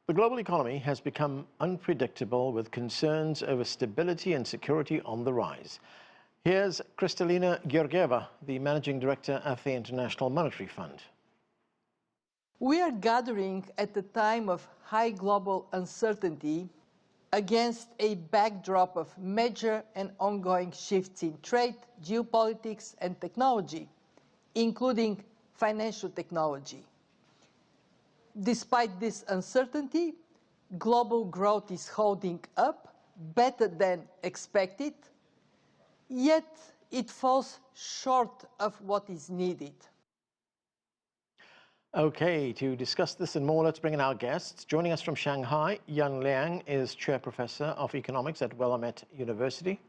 The global economy has become unpredictable with concerns over stability and security on the rise. Here's Kristalina Georgieva, the managing director at the International Monetary Fund. We are gathering at a time of high global uncertainty against a backdrop of major and ongoing shifts in trade, geopolitics, and technology, including financial technology. Despite this uncertainty, global growth is holding up better than expected, yet it falls short of what is needed. Okay, to discuss this and more, let's bring in our guests. Joining us from Shanghai, Liang is Chair Professor of Economics at Willamette University.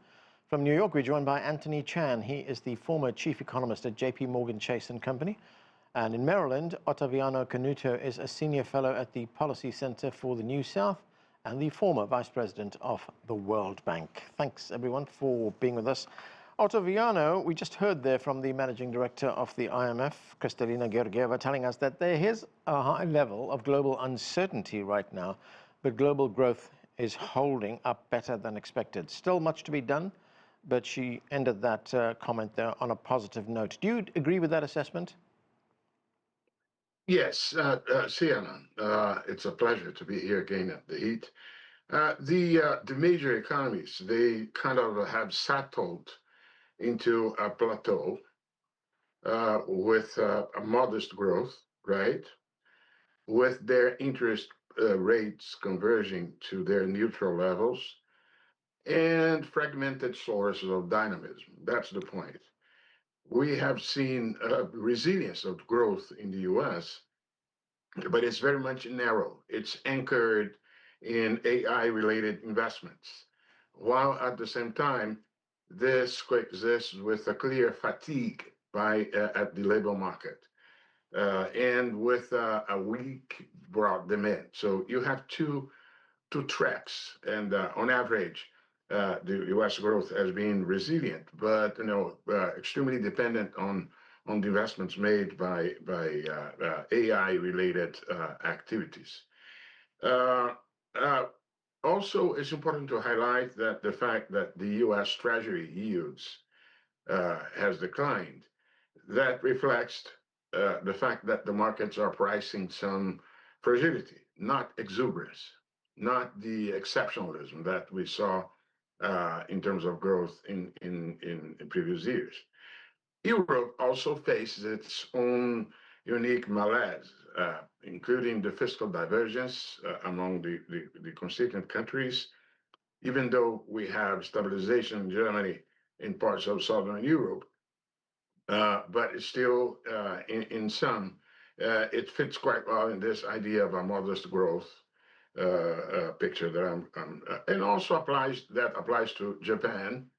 From New York, we're joined by Anthony Chan. He is the former Chief Economist at JPMorgan Chase & Company. And in Maryland, Otaviano Canuto is a Senior Fellow at the Policy Center for the New South and the former Vice President of the World Bank. Thanks, everyone, for being with us. Otaviano, we just heard there from the Managing Director of the IMF, Kristalina Georgieva, telling us that there is a high level of global uncertainty right now, but global growth is holding up better than expected. Still much to be done, but she ended that comment there on a positive note. Do you agree with that assessment? Yes, Sienna, it's a pleasure to be here again at the heat. The major economies, they kind of have settled into a plateau with a modest growth, right? With their interest rates converging to their neutral levels and fragmented sources of dynamism. That's the point. We have seen resilience of growth in the US, but it's very much narrow. It's anchored in AI-related investments, while at the same time, this coexists with a clear fatigue at the labor market and with a weak broad demand. So you have two tracks, and on average, the U.S. growth has been resilient, but extremely dependent on the investments made by AI-related activities. Also, it's important to highlight that the fact that the U.S. Treasury yields has declined, that reflects the fact that the markets are pricing some fragility, not exuberance, not the exceptionalism that we saw in terms of growth in previous years. Europe also faces its own unique malaise, including the fiscal divergence among the constituent countries, even though we have stabilization in Germany in parts of Southern Europe, but it's still, in some, it fits quite well in this idea of a modest growth picture that and also applies to Japan.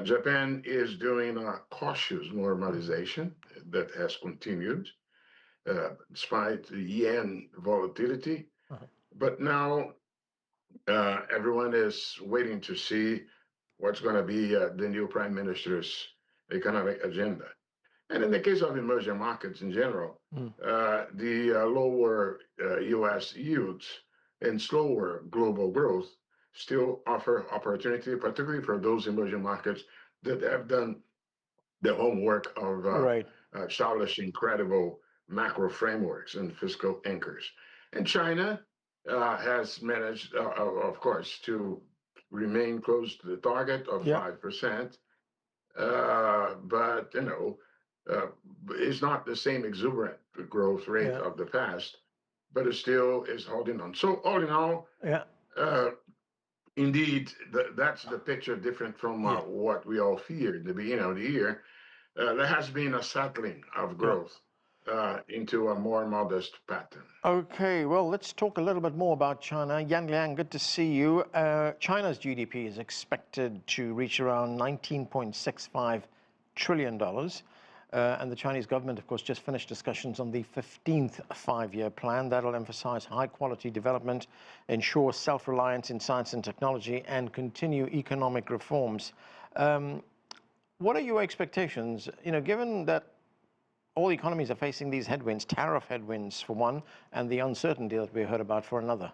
Japan is doing a cautious normalization that has continued despite the yen volatility. But now everyone is waiting to see what's going to be the new prime minister's economic agenda. And in the case of emerging markets in general, the lower U.S. yields and slower global growth still offer opportunity, particularly for those emerging markets that have done the homework of establishing credible macro frameworks and fiscal anchors. And China has managed, of course, to remain close to the target of 5%, but it's not the same exuberant growth rate of the past, but it still is holding on. So all in all, indeed, that's the picture different from what we all feared at the beginning of the year. There has been a settling of growth into a more modest pattern. Okay, well, let's talk a little bit more about China. Liang, good to see you. China's GDP is expected to reach around $19.65 trillion. And the Chinese government, of course, just finished discussions on the 15th five-year plan. That'll emphasize high-quality development, ensure self-reliance in science and technology, and continue economic reforms. What are your expectations? Given that all economies are facing these headwinds, tariff headwinds for one, and the uncertainty that we heard about for another.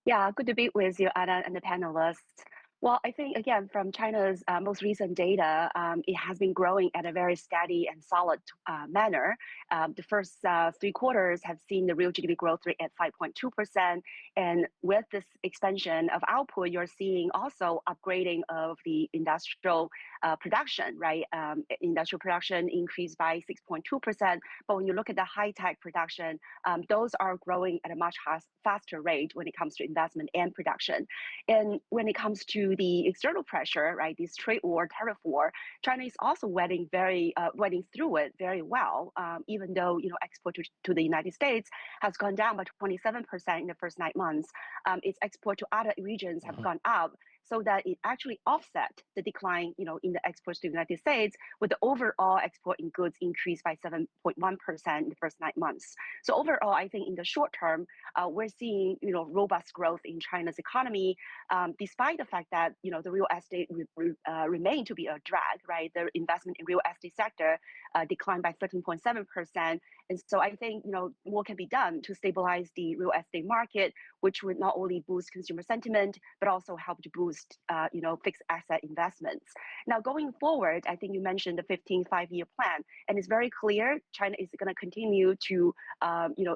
Yeah, good to be with you, Anna, and the panelists. Well, I think, again, from China's most recent data, it has been growing at a very steady and solid manner. The first 3 quarters have seen the real GDP growth rate at 5.2%. And with this expansion of output, you're seeing also upgrading of the industrial production, right? Industrial production increased by 6.2%. But when you look at the high-tech production, those are growing at a much faster rate when it comes to investment and production. And when it comes to the external pressure, right, this trade war, tariff war, China is also wading through it very well, even though export to the United States has gone down by 27% in the first 9 months. Its export to other regions have gone up, so that it actually offset the decline, in the exports to the United States, with the overall export in goods increased by 7.1% in the first 9 months. So overall, I think in the short term, we're seeing, robust growth in China's economy, despite the fact that, the real estate remain to be a drag, right? The investment in real estate sector declined by 13.7%. And so I think, more can be done to stabilize the real estate market, which would not only boost consumer sentiment, but also help to boost, fixed asset investments. Now, going forward, I think you mentioned the 15th five-year plan, and it's very clear China is going to continue to,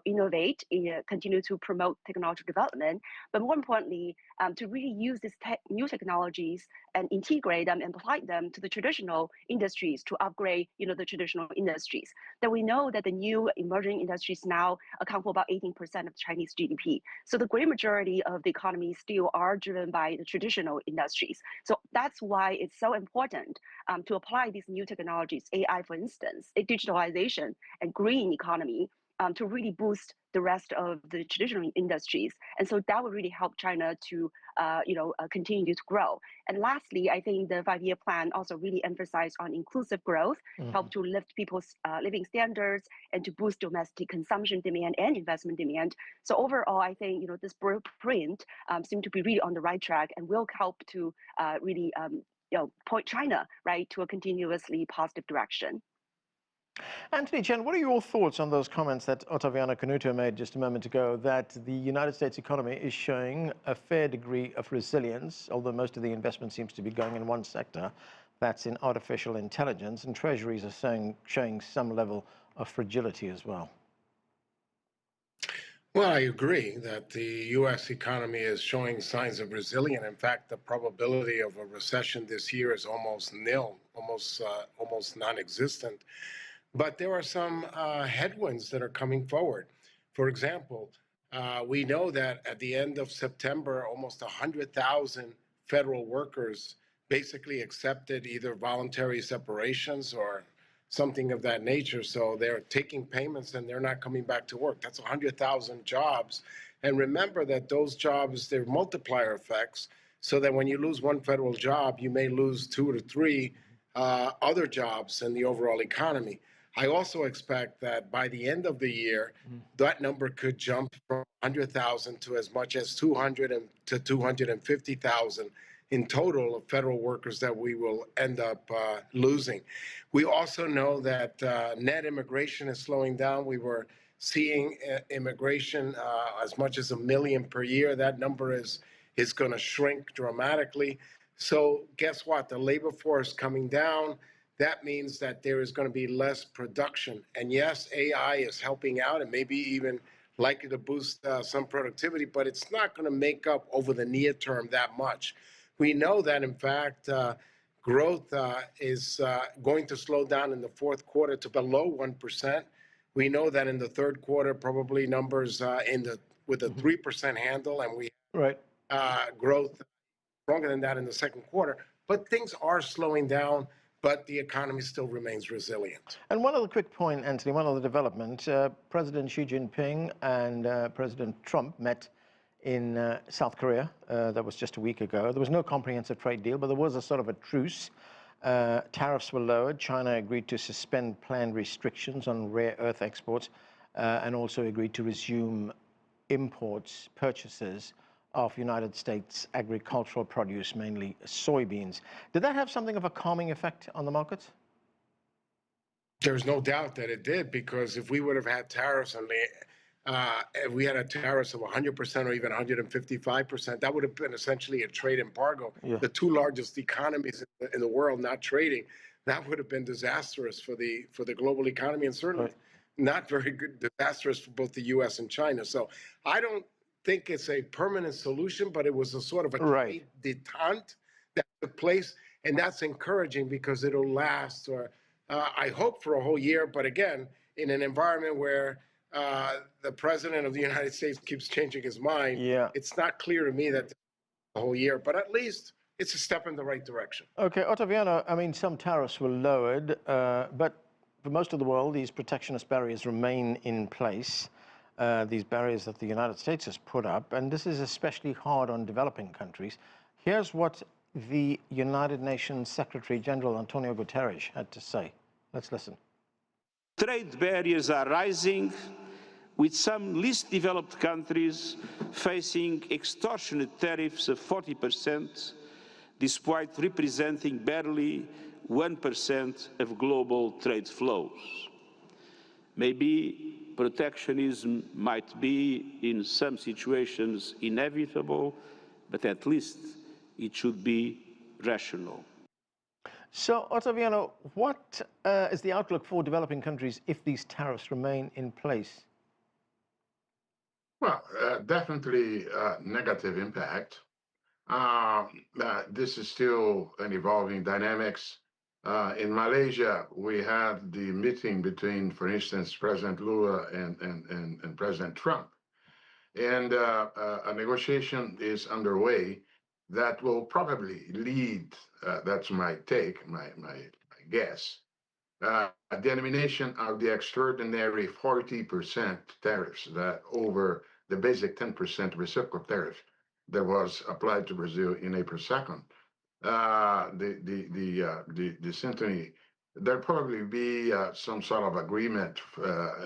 innovate, continue to promote technological development, but more importantly, to really use these new technologies and integrate them and apply them to the traditional industries to upgrade, the traditional industries. That we know that the new emerging industries now account for about 18% of Chinese GDP. So the great majority of the economy still are driven by the traditional industries. So that's why it's so important to apply these new technologies, AI, for instance, digitalization and green economy, to really boost the rest of the traditional industries. And so that would really help China to, continue to grow. And lastly, I think the five-year plan also really emphasized on inclusive growth, help to lift people's living standards and to boost domestic consumption demand and investment demand. So overall, I think, this blueprint seems to be really on the right track and will help to really, point China, right, to a continuously positive direction. Anthony Chen, what are your thoughts on those comments that Otaviano Canuto made just a moment ago, that the United States economy is showing a fair degree of resilience, although most of the investment seems to be going in one sector, that's in artificial intelligence, and treasuries are showing some level of fragility as well? Well, I agree that the U.S. economy is showing signs of resilience. In fact, the probability of a recession this year is almost nil, almost non-existent. But there are some headwinds that are coming forward. For example, we know that at the end of September, almost 100,000 federal workers basically accepted either voluntary separations or something of that nature. So they're taking payments and they're not coming back to work. That's 100,000 jobs. And remember that those jobs, they're multiplier effects, so that when you lose one federal job, you may lose 2 to 3 other jobs in the overall economy. I also expect that by the end of the year, that number could jump from 100,000 to as much as 200 to 250,000 in total of federal workers that we will end up losing. We also know that net immigration is slowing down. We were seeing immigration as much as 1 million per year. That number is going to shrink dramatically. So guess what? The labor force coming down. That means that there is going to be less production. And yes, AI is helping out and maybe even likely to boost some productivity, but it's not going to make up over the near term that much. We know that, in fact, growth is going to slow down in the fourth quarter to below 1%. We know that in the third quarter, probably numbers with a 3% handle, and we growth stronger than that in the second quarter. But things are slowing down, but the economy still remains resilient. And one other quick point, Anthony, one other development. President Xi Jinping and President Trump met in South Korea. That was just a week ago. There was no comprehensive trade deal, but there was a sort of a truce. Tariffs were lowered. China agreed to suspend planned restrictions on rare earth exports and also agreed to resume purchases of United States agricultural produce, mainly soybeans. Did that have something of a calming effect on the markets? There's no doubt that it did, because if we would have had tariffs on if we had a tariffs of 100% or even 155%, that would have been essentially a trade embargo. Yeah. The two largest economies in the world not trading, that would have been disastrous for the global economy, and certainly not very good, disastrous for both the U.S. and China. So I don't think it's a permanent solution, but it was a sort of a trade detente that took place, and that's encouraging because it'll last, or I hope, for a whole year. But again, in an environment where the president of the United States keeps changing his mind, it's not clear to me that the whole year, but at least it's a step in the right direction. Okay, Otaviano, I mean, some tariffs were lowered, but for most of the world, these protectionist barriers remain in place, these barriers that the United States has put up, and this is especially hard on developing countries. Here's what the United Nations Secretary General Antonio Guterres had to say. Let's listen. Trade barriers are rising, with some least developed countries facing extortionate tariffs of 40%, despite representing barely 1% of global trade flows. Maybe protectionism might be, in some situations, inevitable, but at least it should be rational. So, Otaviano, what is the outlook for developing countries if these tariffs remain in place? Well, definitely negative impact. This is still an evolving dynamics. In Malaysia, we had the meeting between, for instance, President Lula and President Trump. And a negotiation is underway that will probably lead, that's my take, my guess, the elimination of the extraordinary 40% tariffs that over the basic 10% reciprocal tariff that was applied to Brazil in April 2nd. The symphony, there'll probably be some sort of agreement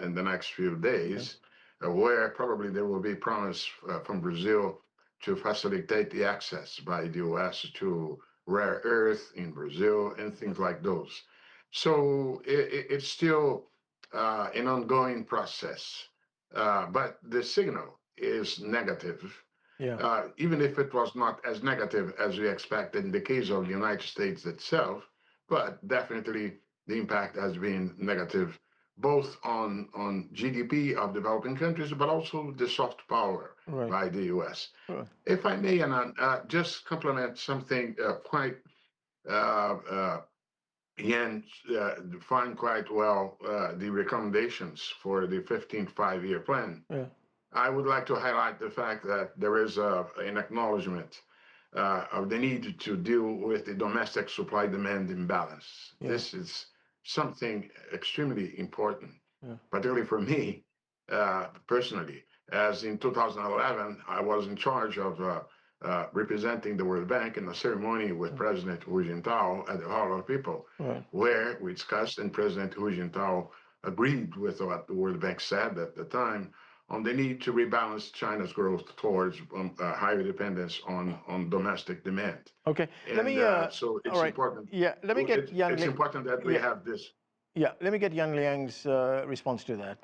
in the next few days, where probably there will be promise from Brazil to facilitate the access by the U.S. to rare earth in Brazil and things like those. So it's still an ongoing process, but the signal is negative. Even if it was not as negative as we expected in the case of the United States itself, but definitely the impact has been negative, both on GDP of developing countries, but also the soft power by the U.S. If I may, Anand, just complement something quite Yan defined quite well the recommendations for the 15th five-year plan. I would like to highlight the fact that there is an acknowledgement of the need to deal with the domestic supply-demand imbalance. This is something extremely important, particularly for me personally, as in 2011, I was in charge of representing the World Bank in a ceremony with President Hu Jintao at the Hall of People, where we discussed, and President Hu Jintao agreed with what the World Bank said at the time on the need to rebalance China's growth towards higher dependence on domestic demand. Okay, and, let me. So it's important. Let me get Yang. It's important that we have this. Let me get Yang Liang's response to that.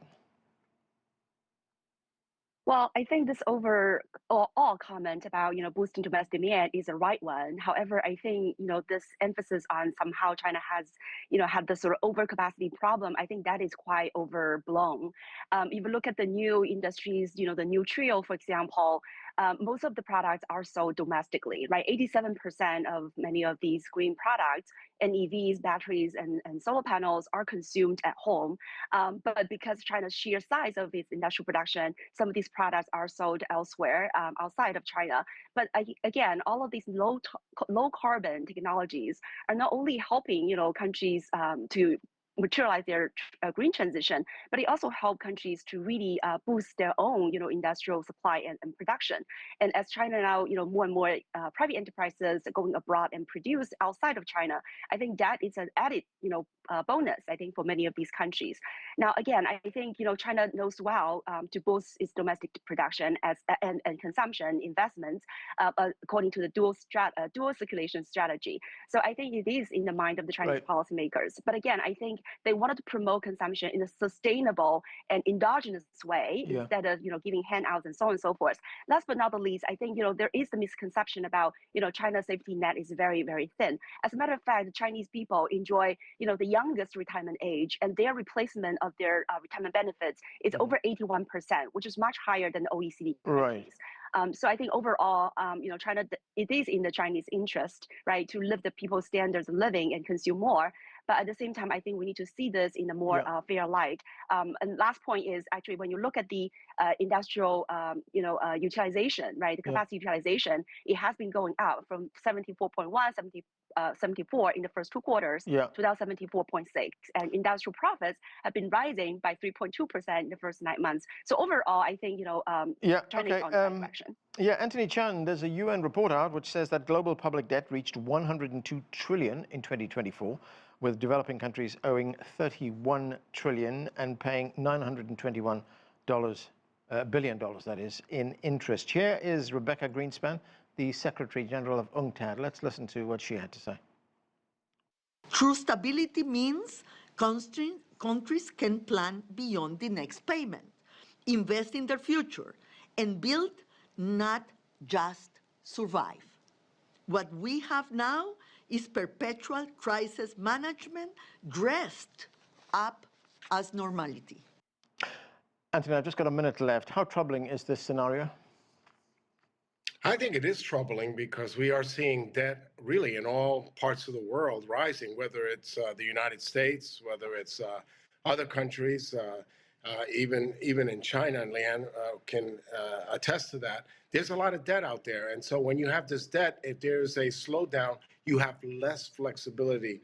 Well, I think this overall comment about, boosting domestic demand is the right one. However, I think, this emphasis on somehow China has, had this sort of overcapacity problem, I think that is quite overblown. If you look at the new industries, the new trio, for example, most of the products are sold domestically, right? 87% of many of these green products and EVs, batteries, and solar panels are consumed at home. But because China's sheer size of its industrial production, some of these products are sold elsewhere outside of China. But again, all of these low carbon technologies are not only helping countries to materialize their green transition, but it also help countries to really boost their own, industrial supply and production. And as China now, more and more private enterprises are going abroad and produce outside of China, I think that is an added, bonus, I think, for many of these countries. Now, again, I think, China knows well to boost its domestic production and consumption investments according to the dual circulation strategy. So I think it is in the mind of the Chinese policymakers. But again, I think they wanted to promote consumption in a sustainable and endogenous way instead of giving handouts and so on and so forth. Last but not the least, I think there is the misconception about China's safety net is very, very thin. As a matter of fact, the Chinese people enjoy the youngest retirement age, and their replacement of their retirement benefits is over 81%, which is much higher than the OECD countries. So I think overall, China, it is in the Chinese interest, right, to lift the people's standards of living and consume more. But at the same time, I think we need to see this in a more fair light. And last point is actually when you look at the industrial, utilization, right, the capacity utilization, it has been going up from 74.1, 74 in the first 2 quarters to now 74.6, and industrial profits have been rising by 3.2% in the first 9 months. So overall, I think China is on the right direction. Yeah, Anthony Chan, there's a UN report out which says that global public debt reached 102 trillion in 2024, with developing countries owing 31 trillion and paying $921 billion, that is, in interest. Here is Rebecca Greenspan, the Secretary General of UNCTAD. Let's listen to what she had to say. True stability means countries can plan beyond the next payment, invest in their future, and build, not just survive. What we have now is perpetual crisis management dressed up as normality. Anthony, I've just got a minute left. How troubling is this scenario? I think it is troubling because we are seeing debt really in all parts of the world rising, whether it's the United States, whether it's other countries, even in China, and Liang can attest to that. There's a lot of debt out there. And so when you have this debt, if there's a slowdown, you have less flexibility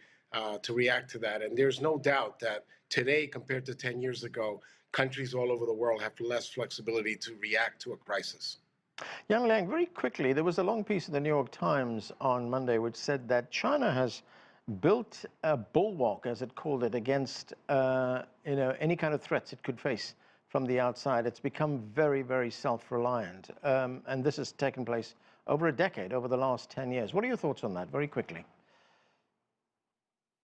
to react to that. And there's no doubt that today, compared to 10 years ago, countries all over the world have less flexibility to react to a crisis. Yang Liang, very quickly, there was a long piece in the New York Times on Monday which said that China has built a bulwark, as it called it, against any kind of threats it could face from the outside. It's become very, very self-reliant, and this has taken place over a decade, over the last 10 years. What are your thoughts on that, very quickly?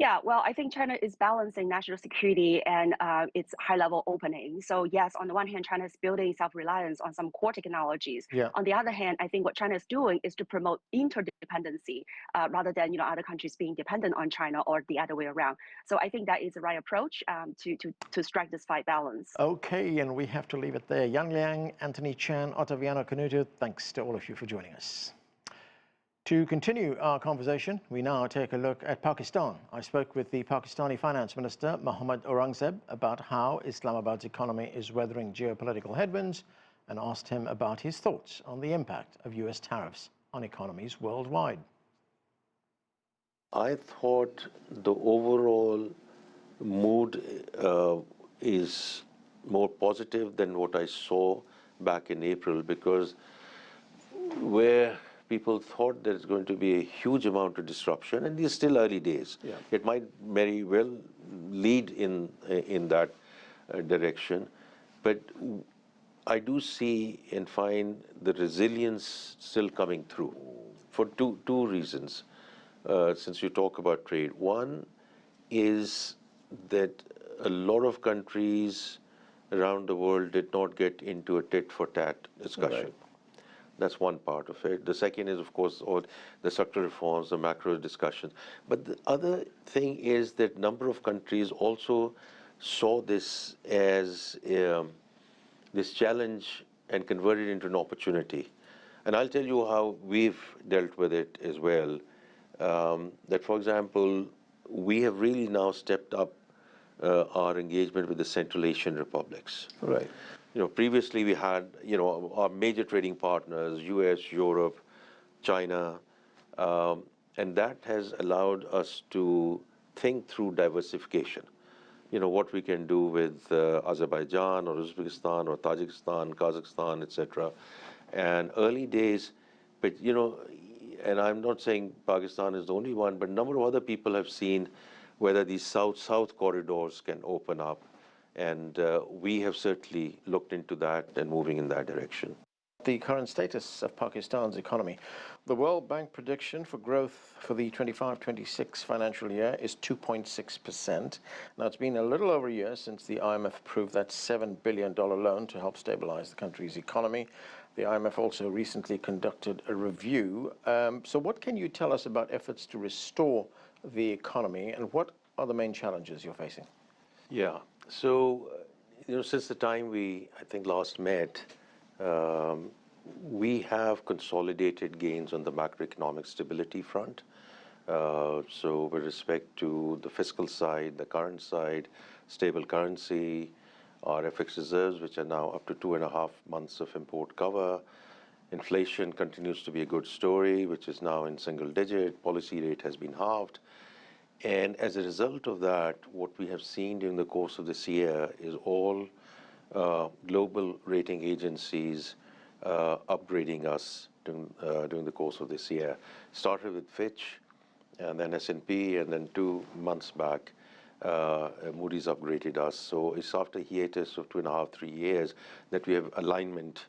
Yeah, well, I think China is balancing national security and its high-level opening. So yes, on the one hand, China is building self-reliance on some core technologies. On the other hand, I think what China is doing is to promote interdependency rather than other countries being dependent on China or the other way around. So I think that is the right approach to strike this fight balance. Okay, and we have to leave it there. Yang Liang, Anthony Chan, Otaviano, Canuto, thanks to all of you for joining us. To continue our conversation, we now take a look at Pakistan. I spoke with the Pakistani Finance Minister, Mohammad Aurangzeb, about how Islamabad's economy is weathering geopolitical headwinds and asked him about his thoughts on the impact of US tariffs on economies worldwide. I thought the overall mood is more positive than what I saw back in April, because where people thought there's going to be a huge amount of disruption, and these are still early days. It might very well lead in that direction, but I do see and find the resilience still coming through for two reasons. Since you talk about trade, one is that a lot of countries around the world did not get into a tit-for-tat discussion. That's one part of it. The second is, of course, all the structural reforms, the macro discussion. But the other thing is that a number of countries also saw this as this challenge and converted it into an opportunity. And I'll tell you how we've dealt with it as well. That, for example, we have really now stepped up our engagement with the Central Asian republics. Previously we had, our major trading partners, US, Europe, China, and that has allowed us to think through diversification. What we can do with Azerbaijan or Uzbekistan or Tajikistan, Kazakhstan, etc. And early days, but and I'm not saying Pakistan is the only one, but a number of other people have seen whether these south-south corridors can open up. And we have certainly looked into that and moving in that direction. The current status of Pakistan's economy. The World Bank prediction for growth for the 25-26 financial year is 2.6%. Now, it's been a little over a year since the IMF approved that $7 billion loan to help stabilize the country's economy. The IMF also recently conducted a review. So what can you tell us about efforts to restore the economy, and what are the main challenges you're facing? Yeah, so, since the time we, I think, last met, we have consolidated gains on the macroeconomic stability front. So with respect to the fiscal side, the current side, stable currency, our FX reserves, which are now up to 2.5 months of import cover. Inflation continues to be a good story, which is now in single digit. Policy rate has been halved. And as a result of that, what we have seen during the course of this year is all global rating agencies upgrading us during the course of this year. Started with Fitch, and then S&P, and then 2 months back, Moody's upgraded us. So it's after a hiatus of 2.5, 3 years that we have alignment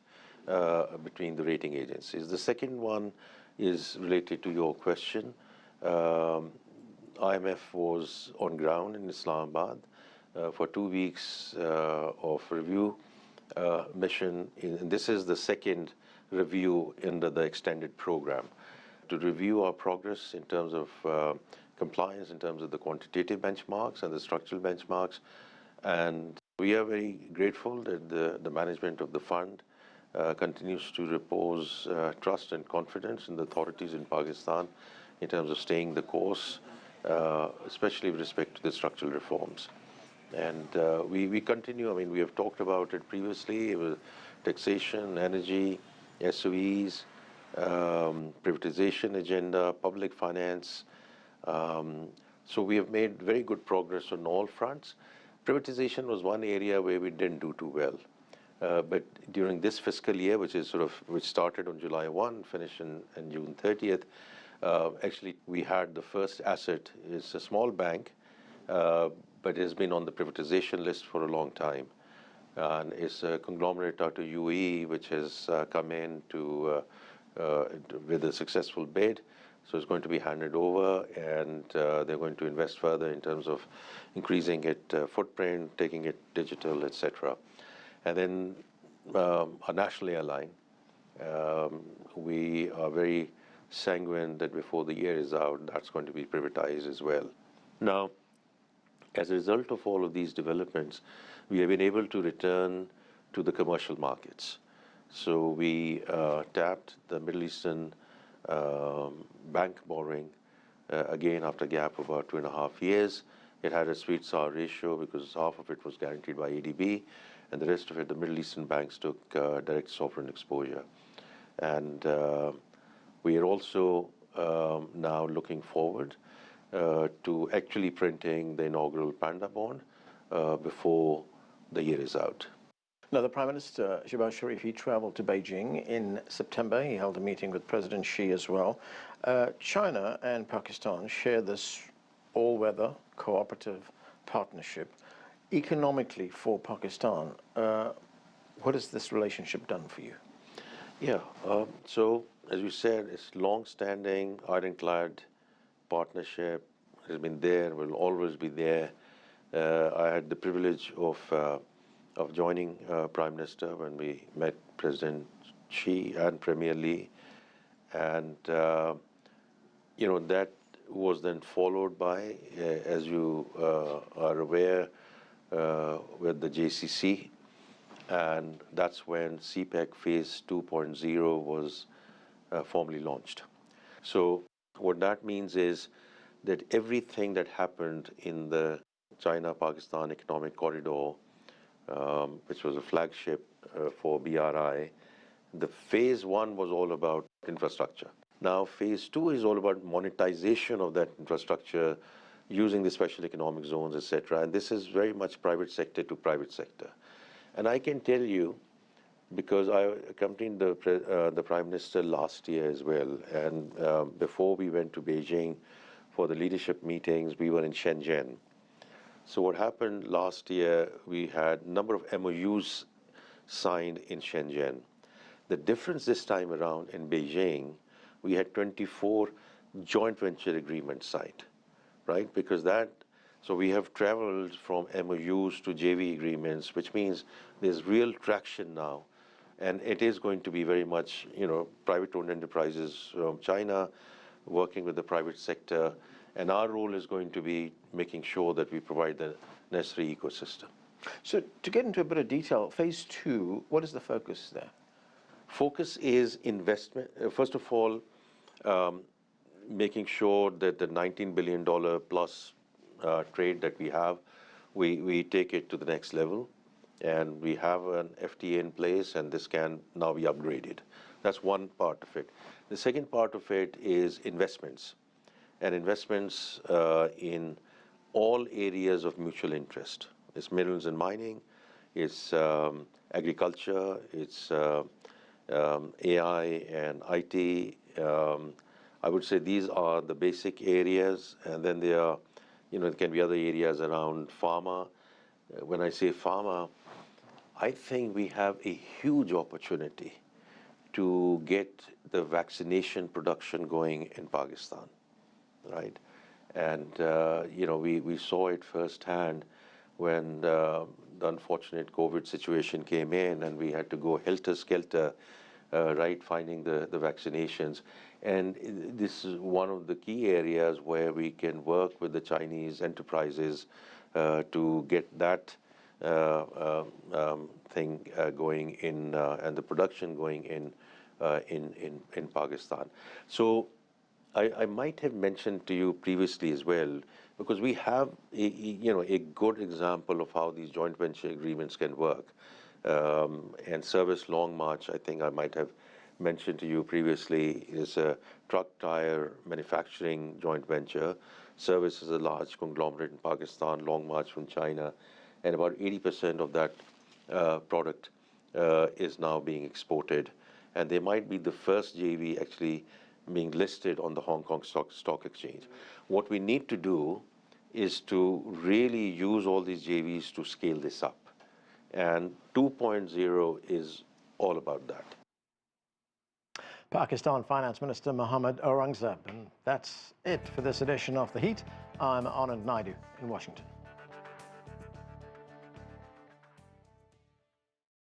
between the rating agencies. The second one is related to your question. IMF was on ground in Islamabad for 2 weeks of review mission. And this is the second review under the extended program to review our progress in terms of compliance, in terms of the quantitative benchmarks and the structural benchmarks. And we are very grateful that the management of the fund continues to repose trust and confidence in the authorities in Pakistan in terms of staying the course, especially with respect to the structural reforms. And we continue. I mean, we have talked about it previously. It was taxation, energy, SOEs, privatization agenda, public finance. So we have made very good progress on all fronts. Privatization was one area where we didn't do too well. But during this fiscal year, which started on July 1, finished in June 30th, actually we had the first asset. It's a small bank, but it has been on the privatization list for a long time. And it's a conglomerate out of UAE, which has come in with a successful bid. So it's going to be handed over, and they're going to invest further in terms of increasing its footprint, taking it digital, etc. And then our national airline, we are very sanguine that before the year is out, that's going to be privatized as well. Now, as a result of all of these developments, we have been able to return to the commercial markets. So we tapped the Middle Eastern bank borrowing again after a gap of about 2.5 years. It had a sweet sour ratio because half of it was guaranteed by ADB, and the rest of it, the Middle Eastern banks took direct sovereign exposure. And we are also now looking forward to actually printing the inaugural Panda bond before the year is out. Now, the Prime Minister, Shehbaz Sharif, he traveled to Beijing in September. He held a meeting with President Xi as well. China and Pakistan share this all-weather cooperative partnership. Economically, for Pakistan, what has this relationship done for you? Yeah, so as you said, it's long-standing, ironclad partnership. It has been there, will always be there. I had the privilege of joining Prime Minister when we met President Xi and Premier Li, and that was then followed by, as you are aware, with the JCC, and that's when CPEC Phase 2.0 was formally launched. So what that means is that everything that happened in the China-Pakistan Economic Corridor, which was a flagship for BRI, the Phase 1 was all about infrastructure. Now, Phase 2 is all about monetization of that infrastructure using the special economic zones, etc. And this is very much private sector to private sector. And I can tell you, because I accompanied the Prime Minister last year as well, and before we went to Beijing for the leadership meetings, we were in Shenzhen. So what happened last year, we had a number of MOUs signed in Shenzhen. The difference this time around in Beijing, we had 24 joint venture agreements signed, right? Because so we have traveled from MOUs to JV agreements, which means there's real traction now. And it is going to be very much, private-owned enterprises from China working with the private sector. And our role is going to be making sure that we provide the necessary ecosystem. So to get into a bit of detail, phase 2, what is the focus there? Focus is investment. First of all, making sure that the $19 billion plus trade that we have, we take it to the next level. And we have an FTA in place, and this can now be upgraded. That's one part of it. The second part of it is investments, and investments in all areas of mutual interest. It's minerals and mining, it's agriculture, it's AI and IT. I would say these are the basic areas, and then there are, there can be other areas around pharma. When I say pharma, I think we have a huge opportunity to get the vaccination production going in Pakistan, right? And, we saw it firsthand when the unfortunate COVID situation came in, and we had to go helter-skelter, right, finding the vaccinations. And this is one of the key areas where we can work with the Chinese enterprises to get that thing going in and the production going in Pakistan. So I might have mentioned to you previously as well, because we have a good example of how these joint venture agreements can work. And Service Long March, I think I might have mentioned to you previously, is a truck tire manufacturing joint venture. Service is a large conglomerate in Pakistan, Long March from China, and about 80% of that product is now being exported. And they might be the first JV actually being listed on the Hong Kong Stock Exchange. What we need to do is to really use all these JVs to scale this up. And 2.0 is all about that. Pakistan Finance Minister Mohammad Aurangzeb. And that's it for this edition of The Heat. I'm Anand Naidu in Washington.